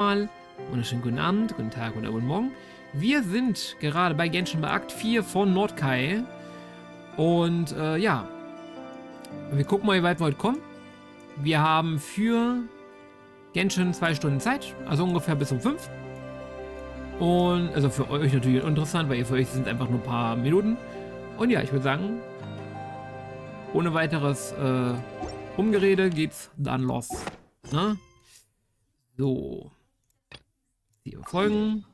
Mal. Wunderschönen guten Abend, guten Tag oder guten Morgen. Wir sind gerade bei Genshin bei Akt 4 von Nordkai. Und ja, wir gucken mal, wie weit wir heute kommen. Wir haben für Genshin 2 Stunden Zeit, also ungefähr bis um 5. Und also für euch natürlich interessant, weil für euch sind einfach nur ein paar Minuten. Und ja, ich würde sagen, ohne weiteres Umgerede geht's dann los. Na? So. Hier folgen.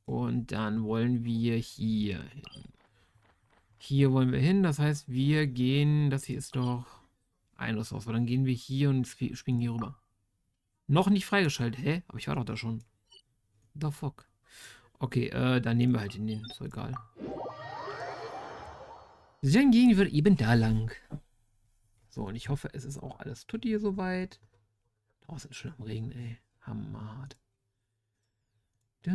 Und dann wollen wir hier hin. Hier wollen wir hin, das heißt, wir gehen, das hier ist doch ein Ressource, dann gehen wir hier und springen hier rüber. Noch nicht freigeschaltet, hä? Aber ich war doch da schon. The fuck. Okay, dann nehmen wir halt den, ist doch egal. Dann gehen wir eben da lang. So, und ich hoffe, es ist auch alles tutti hier soweit. Draußen ist schon am Regen, ey. Hammerhart. Ich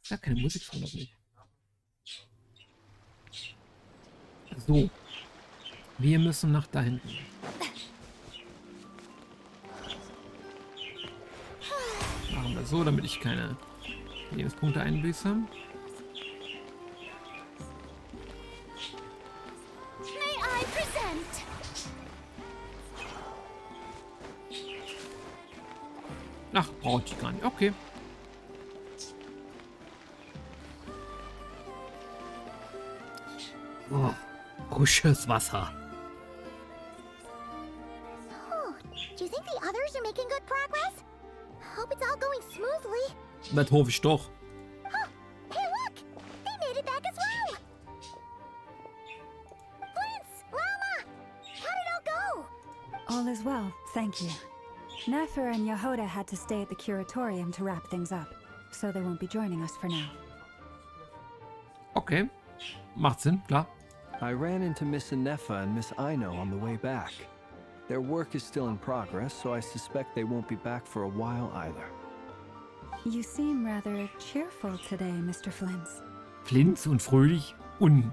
habe keine Musik von noch nicht. So. Wir müssen nach da hinten. Machen wir so, damit ich keine Lebenspunkte einbüße. Ach, braucht ich gar nicht. Okay. Oh, frisches Wasser. Oh, do you think the others are making good progress? Hope it's all going smoothly. Das hoffe ich doch. Oh, hey look! They made it back as well! Prince! Rama! How did it all go? All is well, thank you. Nefer and Yehoda had to stay at the curatorium to wrap things up, so they won't be joining us for now. Okay. Macht Sinn, klar. I ran into Miss Nefa and Miss Aino on the way back. Their work is still in progress, so I suspect they won't be back for a while either. You seem rather cheerful today, Mr. Flintz. Flintz und fröhlich und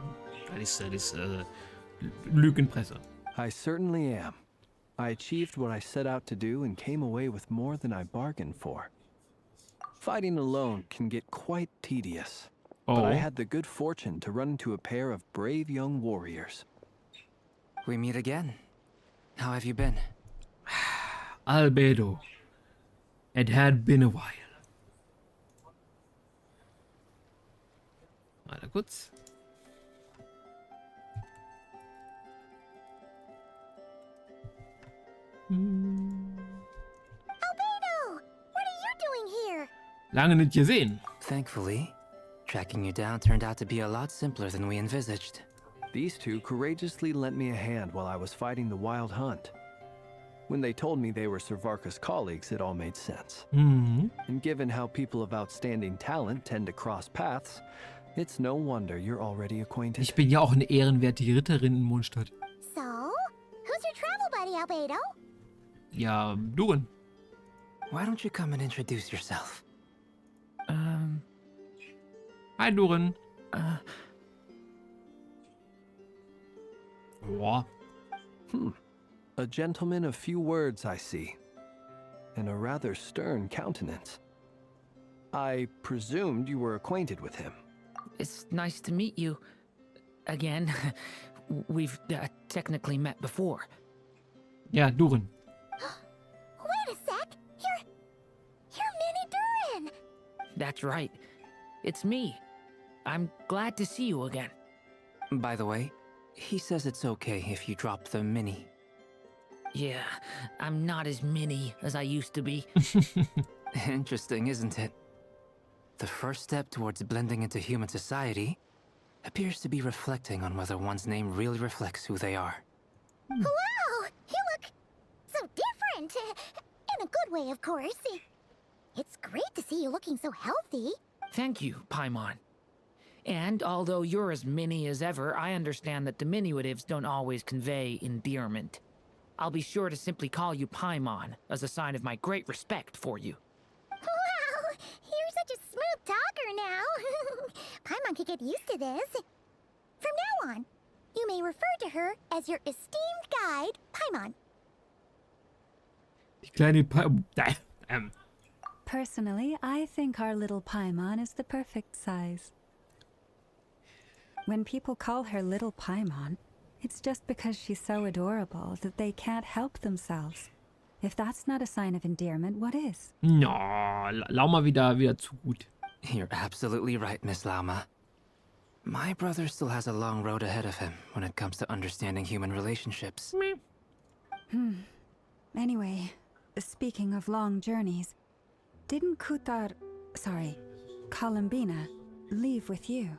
das ist Lügenpresse. I certainly am. I achieved what I set out to do and came away with more than I bargained for. Fighting alone can get quite tedious, but I had the good fortune to run into a pair of brave young warriors. We meet again. How have you been? Albedo. It had been a while. Warte kurz. Albedo! What are you doing here? Lange nicht gesehen. Thankfully, tracking you down turned out to be a lot simpler than we envisaged. These two courageously lent me a hand while I was fighting the wild hunt. When they told me they were Servarka's colleagues, it all made sense. And given how people of outstanding talent tend to cross paths, it's no wonder you're already acquainted. Ich bin ja auch eine ehrenwerte Ritterin in Mondstadt. So? Who's your travel buddy, Albedo? Ja, Durin. Why don't you come and introduce yourself? Hi, Durin. Boah. A gentleman of few words, I see. And a rather stern countenance. I presumed you were acquainted with him. It's nice to meet you. Again. We've technically met before. Ja, Durin. Wait a sec! You're Minnie Durin! That's right. It's me. I'm glad to see you again. By the way, he says it's okay if you drop the mini. Yeah, I'm not as mini as I used to be. Interesting, isn't it? The first step towards blending into human society appears to be reflecting on whether one's name really reflects who they are. Wow! You look so different! In a good way, of course. It's great to see you looking so healthy. Thank you, Paimon. And although you're as mini as ever, I understand that diminutives don't always convey endearment. I'll be sure to simply call you Paimon, as a sign of my great respect for you. Wow! You're such a smooth talker now. Paimon could get used to this. From now on, You may refer to her as your esteemed guide, Paimon. Die kleine Personally, I think our little Paimon is the perfect size. When people call her Little Paimon, it's just because she's so adorable that they can't help themselves. If that's not a sign of endearment, what is? No, Lauma wieder zu gut. You're absolutely right, Miss Lauma. My brother still has a long road ahead of him when it comes to understanding human relationships. Anyway, speaking of long journeys, didn't Columbina, leave with you?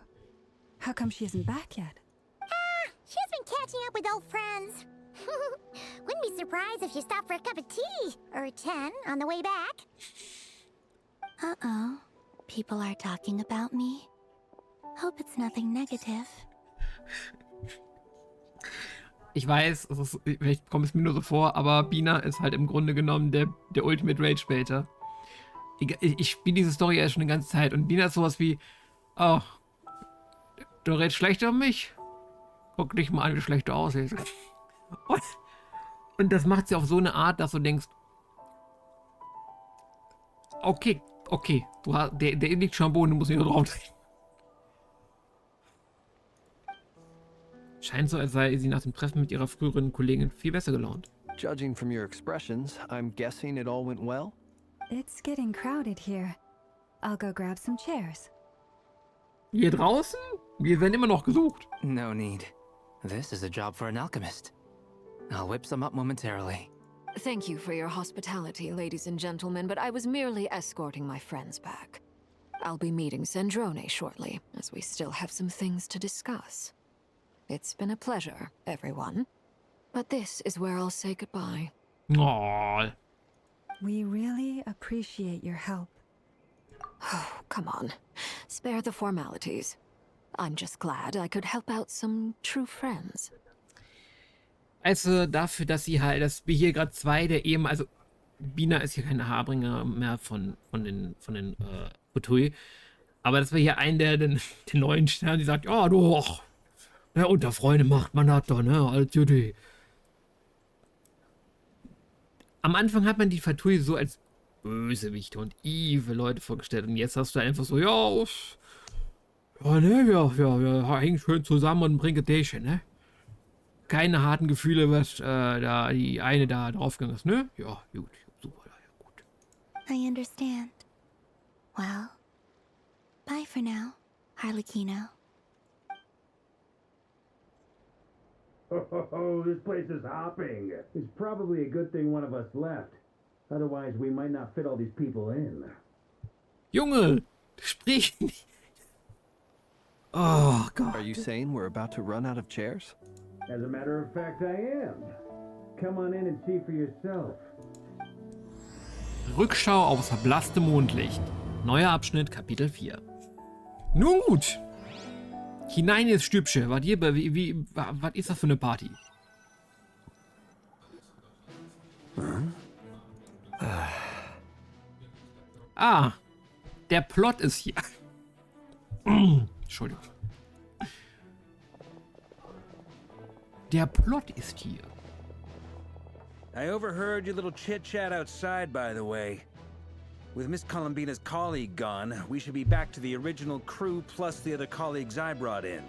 How come she isn't back yet? She's been catching up with old friends. Wouldn't be surprised if she stopped for a cup of tea or 10 on the way back. Uh-oh. People are talking about me. Hope it's nothing negative. Ich weiß, vielleicht kommt es mir nur so vor, aber Bina ist halt im Grunde genommen der Ultimate Rage Baiter. Ich spiele diese Story ja schon eine ganze Zeit und Bina ist sowas wie, oh, du redest schlecht um mich? Guck dich mal an, wie schlecht du aussiehst. Und das macht sie auf so eine Art, dass du denkst, okay, der liegt schon am Boden, du musst ihn nur drauf drehen. Scheint so, als sei sie nach dem Treffen mit ihrer früheren Kollegin viel besser gelaunt. Judging from your expressions, I'm guessing it all went well? It's getting crowded here. I'll go grab some chairs. Hier draußen? Wir werden immer noch gesucht. No need. This is a job for an alchemist. I'll whip some up momentarily. Thank you for your hospitality, ladies and gentlemen, but I was merely escorting my friends back. I'll be meeting Sandrone shortly, as we still have some things to discuss. It's been a pleasure, everyone. But this is where I'll say goodbye. Aww. We really appreciate your help. Oh, come on. Spare the formalities. I'm just glad I could help out some true friends. Also dafür, dass wir hier gerade zwei der eben, also Bina ist hier keine Haarbringer mehr von den Butui, aber dass wir hier einen der neuen Sterne, die sagt, ja doch, ja, unter Freunde macht man das doch, ne, als Judy. Am Anfang hat man die Fatui so als Bösewichte und evil Leute vorgestellt und jetzt hast du einfach so, wir hängen schön zusammen und bringen Dächen, ne? Keine harten Gefühle, was da die eine da draufgegangen ist, ne? Ja, gut, super, ja, gut. I understand. Well, bye for now, Harlequino. Oh, this place is hopping. It's probably a good thing one of us left. Otherwise, we might not fit all these people in. Junge, sprich nicht. Oh Gott. Are you saying we're about to run out of chairs? As a matter of fact, I am. Come on in and see for yourself. Rückschau aufs verblasste Mondlicht. Neuer Abschnitt, Kapitel 4. Nun gut. Hinein ins Stübchen. Was ist das für eine Party? Ah, der Plot ist hier. Entschuldigung. Der Plot ist hier. I overheard your little chit-chat outside, by the way. With Miss Columbina's colleague gone, we should be back to the original crew plus the other colleagues I brought in.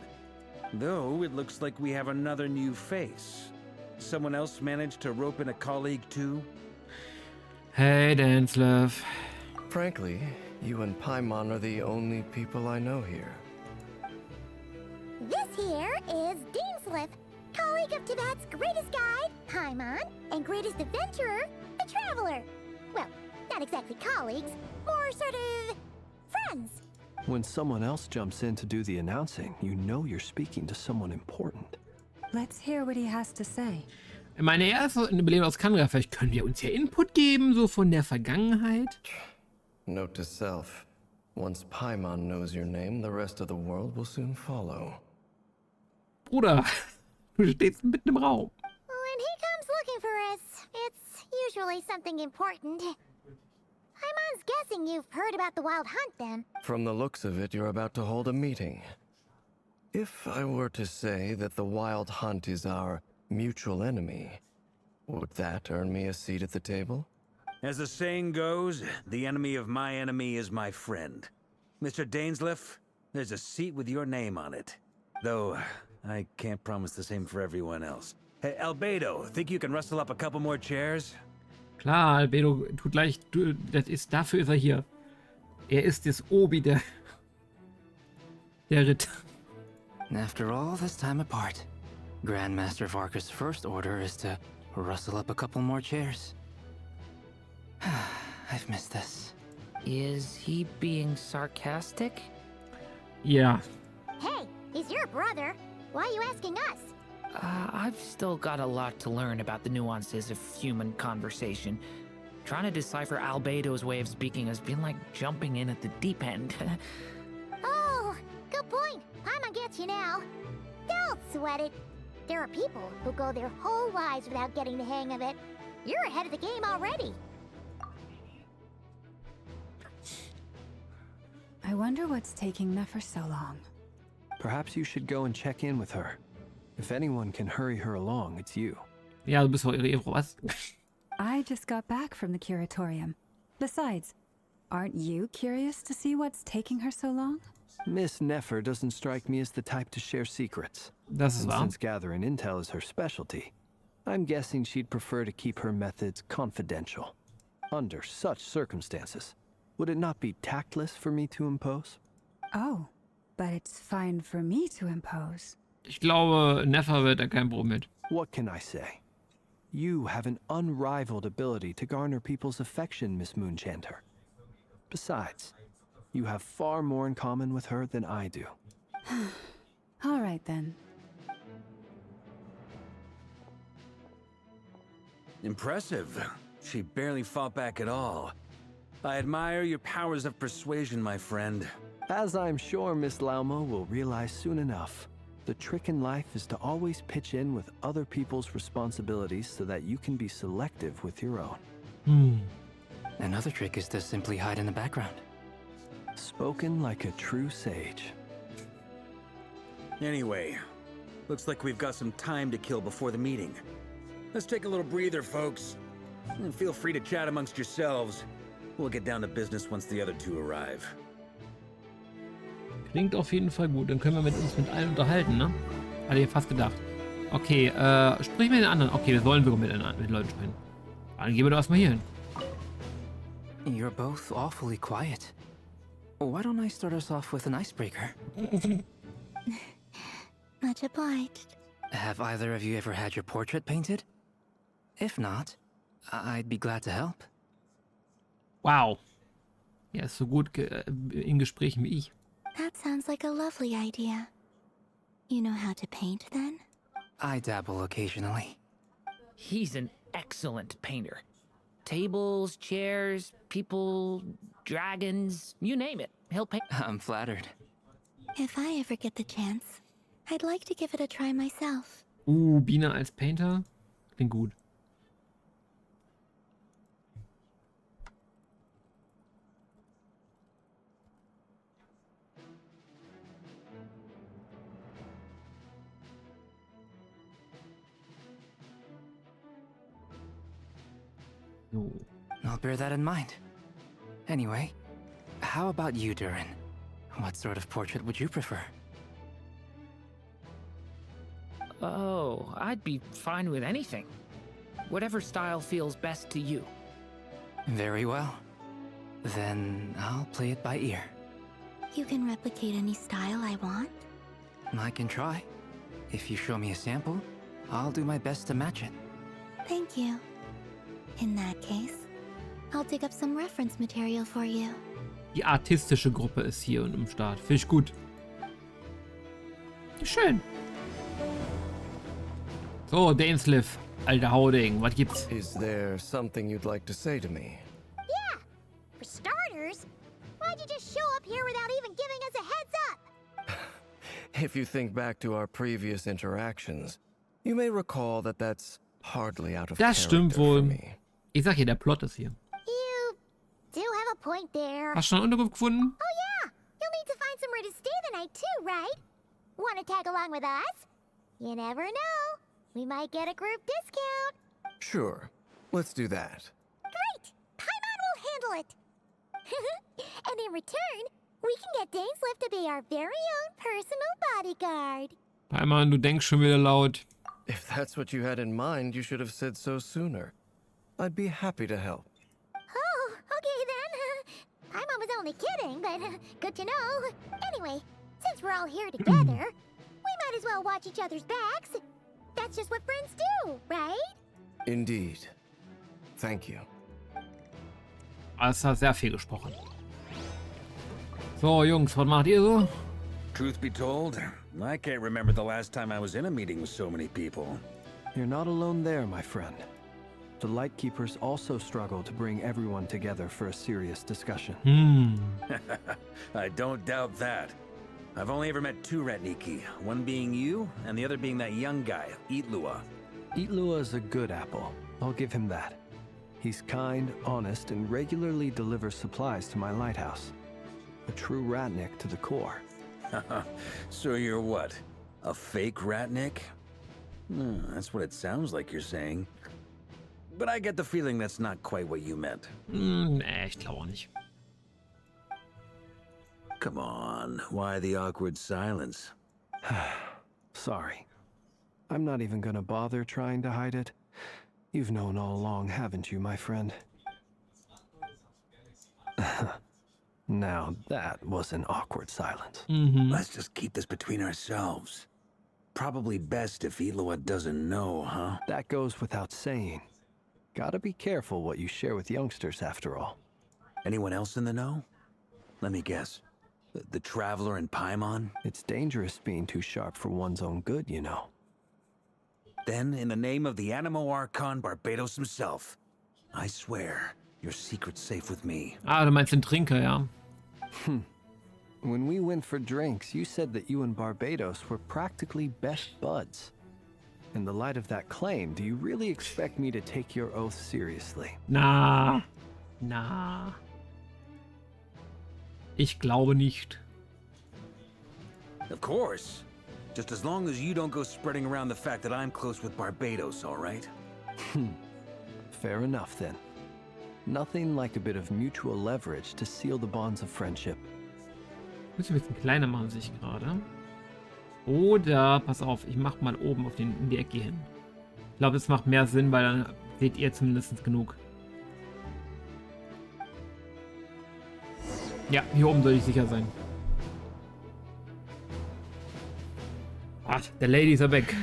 Though, it looks like we have another new face. Someone else managed to rope in a colleague too? Hey, Danslov. Frankly, you and Paimon are the only people I know here. This here is Deanslip, colleague of Tibet's greatest guide, Paimon, and greatest adventurer, the Traveler. Well, not exactly colleagues, more sort of friends. When someone else jumps in to do the announcing, you know you're speaking to someone important. Let's hear what he has to say. Ich meine, er ist so ein Überleben aus Kanada. Vielleicht können wir uns hier Input geben, so von der Vergangenheit. Note to self. Once Paimon knows your name, the rest of the world will soon follow. Bruder, du stehst mitten im Raum. When he comes looking for us, it's usually something important. Paimon's guessing you've heard about the Wild Hunt then. From the looks of it, you're about to hold a meeting. If I were to say that the Wild Hunt is our mutual enemy, would that earn me a seat at the table? As the saying goes, the enemy of my enemy is my friend. Mr. Dainsleif, there's a seat with your name on it. Though, I can't promise the same for everyone else. Hey, Albedo, think you can rustle up a couple more chairs? Klar, Albedo tut gleich, dafür ist er hier. Er ist das Obi der Ritter. After all this time apart, Grandmaster Varka's first order is to rustle up a couple more chairs. I've missed this. Is he being sarcastic? Ja. Hey, he's your brother. Why are you asking us? I've still got a lot to learn about the nuances of human conversation. Trying to decipher Albedo's way of speaking has been like jumping in at the deep end. Oh, good point. Paimon gets you now. Don't sweat it. There are people who go their whole lives without getting the hang of it. You're ahead of the game already. I wonder what's taking Nefer so long. Perhaps you should go and check in with her. If anyone can hurry her along, it's you. Ja, du bist doch ihre Ehefrau, was? I just got back from the curatorium. Besides, aren't you curious to see what's taking her so long? Miss Nefer doesn't strike me as the type to share secrets. Das ist And wahr. since gathering intel is her specialty, I'm guessing she'd prefer to keep her methods confidential. Under such circumstances, would it not be tactless for me to impose? Oh, but it's fine for me to impose. Ich glaube, Nefer wird da kein Problem mit. What can I say? You have an unrivaled ability to garner people's affection, Miss Moonchanter. Besides, you have far more in common with her than I do. All right then. Impressive. She barely fought back at all. I admire your powers of persuasion, my friend. As I'm sure Miss Laumo will realize soon enough, the trick in life is to always pitch in with other people's responsibilities so that you can be selective with your own. Another trick is to simply hide in the background. Spoken like a true sage. Anyway, looks like we've got some time to kill before the meeting. Let's take a little breather, folks. And feel free to chat amongst yourselves. We'll get down to business once the other two arrive. Klingt auf jeden Fall gut. Dann können wir uns mit allen unterhalten, ne? Hatte ich fast gedacht. Okay, sprich mit den anderen. Okay, wir wollen sogar mit den Leuten sprechen. Dann gehen wir doch erstmal hier hin. You're both awfully quiet. Why don't I start us off with an icebreaker? Much obliged. Have either of you ever had your portrait painted? If not, I'd be glad to help. Wow. Ja, ist so gut in Gesprächen wie ich. That sounds like a lovely idea. You know how to paint, then? I dabble occasionally. He's an excellent painter. Tables, chairs, people, dragons, you name it. He'll paint. I'm flattered. If I ever get the chance, I'd like to give it a try myself. Biene als Painter. Klingt gut. So. I'll bear that in mind. Anyway, how about you, Durin? What sort of portrait would you prefer? Oh, I'd be fine with anything. Whatever style feels best to you. Very well. Then I'll play it by ear. You can replicate any style I want? I can try. If you show me a sample, I'll do my best to match it. Thank you. In that case, I'll dig up some reference material for you. Die artistische Gruppe ist hier und im Start. Finde ich gut. Schön. So, Dainsleif, alter Hauding, was gibt's? Is there something you'd like to say to me? Yeah! For starters, why'd you just show up here without even giving us a heads up? If you think back to our previous interactions, you may recall that that's hardly out of Das stimmt character for wohl. me. Ich sag hier, der Plot ist hier. You do have a point there. Hast du schon eine Unterkunft gefunden? Oh yeah! You'll need to find somewhere to stay the night too, right? Want to tag along with us? You never know. We might get a group discount. Sure, let's do that. Great! Paimon will handle it. And in return, we can get Dainslift to be our very own personal bodyguard. Paimon, du denkst schon wieder laut. If that's what you had in mind, you should have said so sooner. I'd be happy to help. Oh, okay then. Paimon was only kidding, but good to know. Anyway, since we're all here together, we might as well watch each other's backs. That's just what friends do, right? Indeed. Thank you. Das hat sehr viel gesprochen. So, Jungs, was macht ihr so? Truth be told, I can't remember the last time I was in a meeting with so many people. You're not alone there, my friend. The Lightkeepers also struggle to bring everyone together for a serious discussion. I don't doubt that. I've only ever met two Ratniki, one being you, and the other being that young guy, Itlua. Itlua is a good apple. I'll give him that. He's kind, honest, and regularly delivers supplies to my lighthouse. A true Ratnik to the core. So you're what? A fake Ratnik? That's what it sounds like you're saying. But I get the feeling that's not quite what you meant. Nee, ich glaube auch nicht. Come on, why the awkward silence? Sorry. I'm not even gonna bother trying to hide it. You've known all along, haven't you, my friend? Now, that was an awkward silence. Let's just keep this between ourselves. Probably best if Itlua doesn't know, huh? That goes without saying. Gotta be careful what you share with youngsters, after all. Anyone else in the know? Let me guess. The Traveler and Paimon? It's dangerous being too sharp for one's own good, you know. Then, in the name of the Animo Archon Barbados himself, I swear, your secret's safe with me. Ah, du meinst den Trinker, ja. When we went for drinks, you said that you and Barbados were practically best buds. In the light of that claim, do you really expect me to take your oath seriously? Na. Ich glaube nicht. Of course. Just as long as you don't go spreading around the fact that I'm close with Barbados, all right? Fair enough, then. Nothing like a bit of mutual leverage to seal the bonds of friendship. Muss ich ein bisschen kleiner machen, sehe ich gerade. Oder, pass auf, ich mach mal oben auf in die Ecke hin. Ich glaube, das macht mehr Sinn, weil dann seht ihr zumindest genug. Ja, hier oben soll ich sicher sein. Ah, der Lady ist ja weg.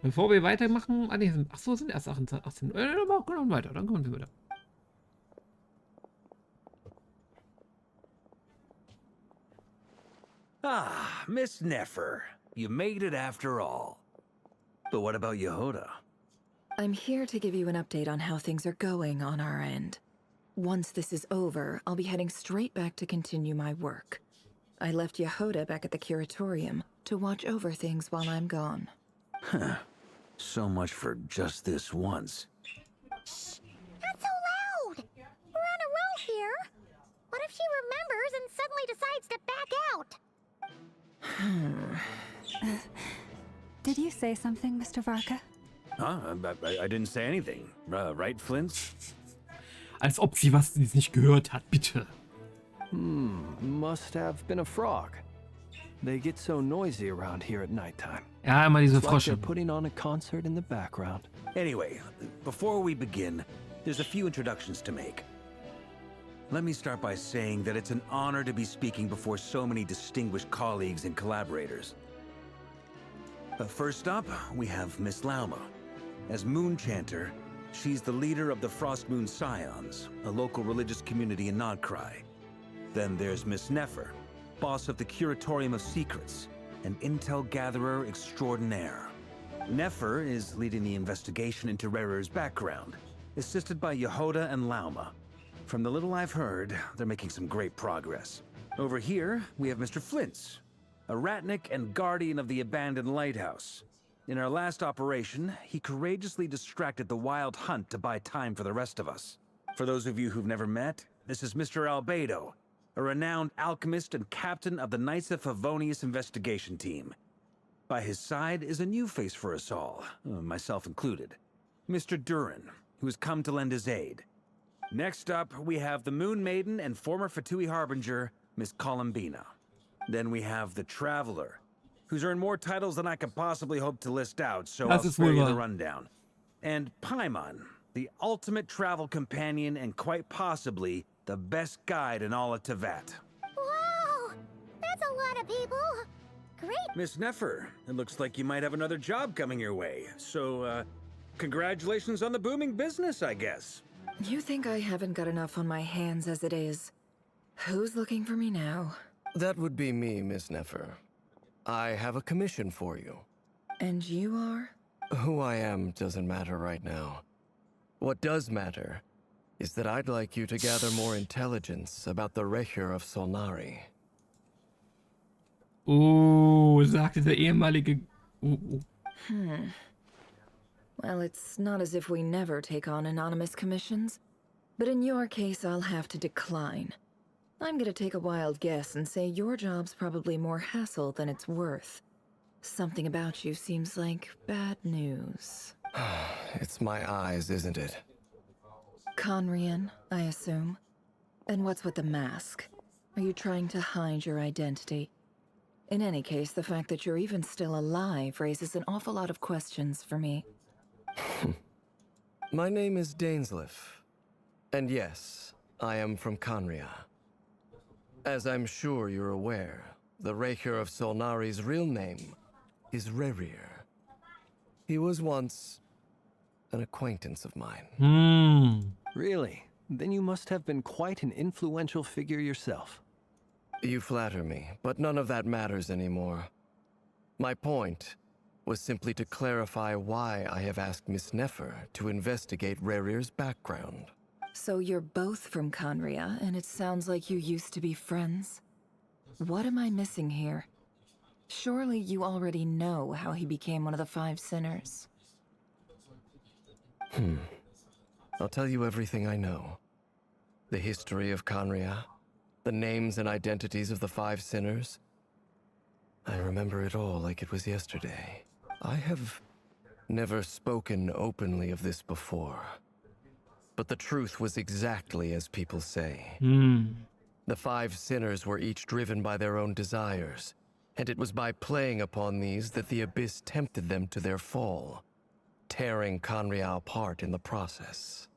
Bevor wir weitermachen, achso, sind erst 18. Dann machen wir weiter, dann kommen wir wieder. Ah, Miss Nefer. You made it after all. But what about Yehoda? I'm here to give you an update on how things are going on our end. Once this is over, I'll be heading straight back to continue my work. I left Yehoda back at the curatorium to watch over things while I'm gone. Huh. So much for just this once. Shh! Not so loud! We're on a roll here. What if she remembers and suddenly decides to back out? Did you say something, Mr. Varka? Huh? I didn't say anything. Right, Flint? Als ob sie was nicht gehört hat, bitte. Must have been a frog. They get so noisy around here at nighttime. Ja, immer diese It's like they're Frösche. putting on a concert in the background. Anyway, before we begin, there's a few introductions to make. Let me start by saying that it's an honor to be speaking before so many distinguished colleagues and collaborators. First up, we have Miss Lauma. As Moon Chanter, she's the leader of the Frost Moon Scions, a local religious community in Nodcry. Then there's Miss Nefer, boss of the Curatorium of Secrets, an intel gatherer extraordinaire. Nefer is leading the investigation into Rächers' background, assisted by Yehoda and Lauma. From the little I've heard, they're making some great progress. Over here, we have Mr. Flintz, a Ratnik and guardian of the abandoned lighthouse. In our last operation, he courageously distracted the Wild Hunt to buy time for the rest of us. For those of you who've never met, this is Mr. Albedo, a renowned alchemist and captain of the Knights of Favonius investigation team. By his side is a new face for us all, myself included, Mr. Durin, who has come to lend his aid. Next up, we have the Moon Maiden and former Fatui Harbinger, Miss Columbina. Then we have the Traveler, who's earned more titles than I could possibly hope to list out, so I'll spare you the rundown. And Paimon, the ultimate travel companion and quite possibly the best guide in all of Teyvat. Wow! That's a lot of people! Great! Miss Nefer, it looks like you might have another job coming your way, so, congratulations on the booming business, I guess. You think I haven't got enough on my hands as it is? Who's looking for me now? That would be me, Miss Nefer. I have a commission for you. And you are? Who I am doesn't matter right now. What does matter is that I'd like you to gather more intelligence about the Rächer of Solnari. Oh, sagte der ehemalige... Well, it's not as if we never take on anonymous commissions. But in your case, I'll have to decline. I'm gonna take a wild guess and say your job's probably more hassle than it's worth. Something about you seems like bad news. It's my eyes, isn't it? Conrian, I assume. And what's with the mask? Are you trying to hide your identity? In any case, the fact that you're even still alive raises an awful lot of questions for me. My name is Dainsleif. And yes, I am from Conria. As I'm sure you're aware, the Rächer of Solnari's real name is Rerir. He was once an acquaintance of mine. Really? Then you must have been quite an influential figure yourself. You flatter me, but none of that matters anymore. My point was simply to clarify why I have asked Miss Nefer to investigate Rerir's background. So you're both from Conria, and it sounds like you used to be friends? What am I missing here? Surely you already know how he became one of the Five Sinners. I'll tell you everything I know. The history of Conria, the names and identities of the Five Sinners. I remember it all like it was yesterday. I have never spoken openly of this before. But the truth was exactly as people say. The Five Sinners were each driven by their own desires, and it was by playing upon these that the Abyss tempted them to their fall, tearing Conria apart in the process.